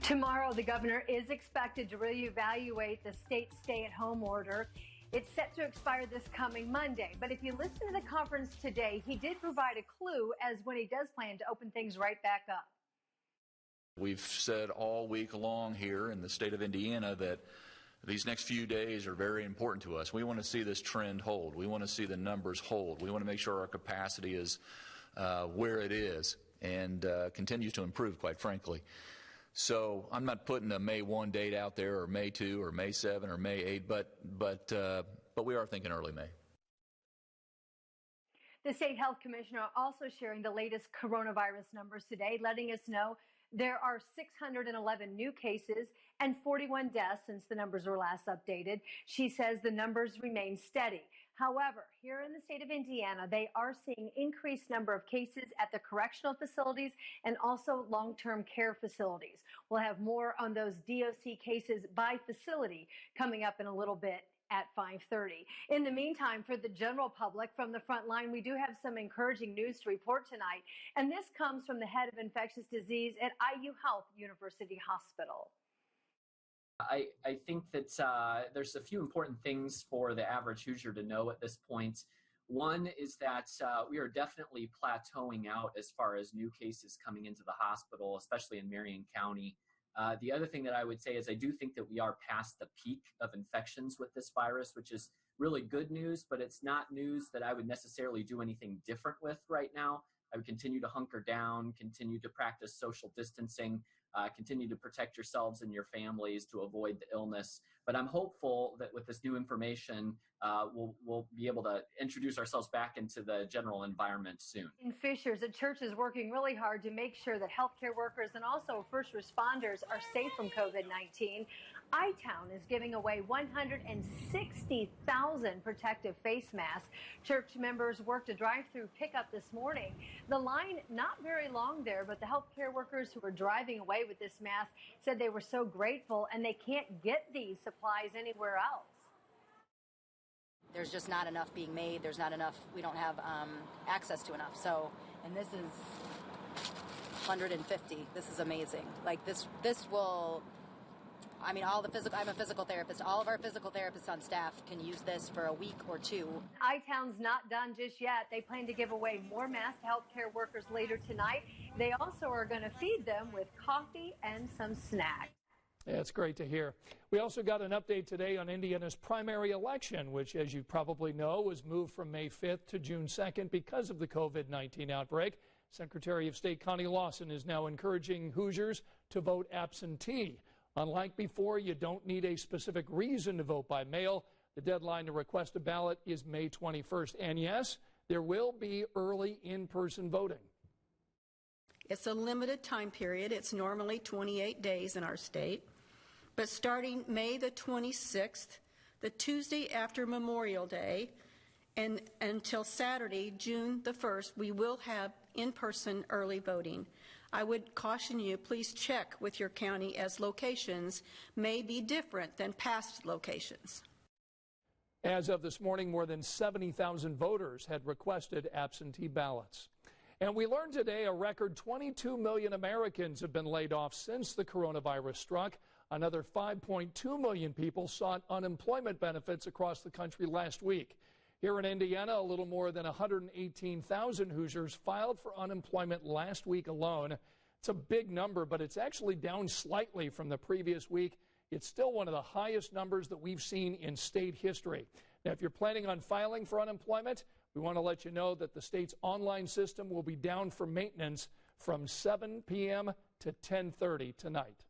Tomorrow, the governor is expected to reevaluate the state stay-at-home order. It's set to expire this coming Monday. But if you listen to the conference today, he did provide a clue as when he does plan to open things right back up. We've said all week long here in the state of Indiana that these next few days are very important to us. We want to see this trend hold. We want to see the numbers hold. We want to make sure our capacity is where it is and continues to improve, quite frankly. So I'm not putting a May 1 date out there, or May 2, or May 7, or May 8, but we are thinking early May. The state health commissioner also sharing the latest coronavirus numbers today, letting us know there are 611 new cases and 41 deaths since the numbers were last updated. She says the numbers remain steady. However, here in the state of Indiana, they are seeing increased number of cases at the correctional facilities and also long-term care facilities. We'll have more on those DOC cases by facility coming up in a little bit at 5:30. In the meantime, for the general public from the front line, we do have some encouraging news to report tonight. And this comes from the head of infectious disease at IU Health University Hospital. I think that there's a few important things for the average Hoosier to know at this point. One is that we are definitely plateauing out as far as new cases coming into the hospital, especially in Marion County. The other thing that I would say is I do think that we are past the peak of infections with this virus, which is really good news, but it's not news that I would necessarily do anything different with right now. I would continue to hunker down, continue to practice social distancing, continue to protect yourselves and your families to avoid the illness. But I'm hopeful that with this new information, we'll be able to introduce ourselves back into the general environment soon. In Fishers, the church is working really hard to make sure that healthcare workers and also first responders are safe from COVID-19. I-Town is giving away 160,000 protective face masks. Church members worked a drive-through pickup this morning. The line not very long there, but the healthcare workers who were driving away with this mask said they were so grateful and they can't get these supplies anywhere else. There's just not enough being made. There's not enough. We don't have access to enough. So, and this is 150. This is amazing. Like this will. I mean, I'm a physical therapist. All of our physical therapists on staff can use this for a week or two. I-Town's not done just yet. They plan to give away more masks to healthcare workers later tonight. They also are going to feed them with coffee and some snacks. Yeah, it's great to hear. We also got an update today on Indiana's primary election, which, as you probably know, was moved from May 5th to June 2nd because of the COVID-19 outbreak. Secretary of State Connie Lawson is now encouraging Hoosiers to vote absentee. Unlike before, you don't need a specific reason to vote by mail. The deadline to request a ballot is May 21st. And yes, there will be early in-person voting. It's a limited time period. It's normally 28 days in our state. But starting May the 26th, the Tuesday after Memorial Day, and until Saturday, June the 1st, we will have in-person early voting. I would caution you, please check with your county as locations may be different than past locations. As of this morning, more than 70,000 voters had requested absentee ballots. And we learned today a record 22 million Americans have been laid off since the coronavirus struck. Another 5.2 million people sought unemployment benefits across the country last week. Here in Indiana, a little more than 118,000 Hoosiers filed for unemployment last week alone. It's a big number, but it's actually down slightly from the previous week. It's still one of the highest numbers that we've seen in state history. Now, if you're planning on filing for unemployment, we want to let you know that the state's online system will be down for maintenance from 7 p.m. to 10:30 tonight.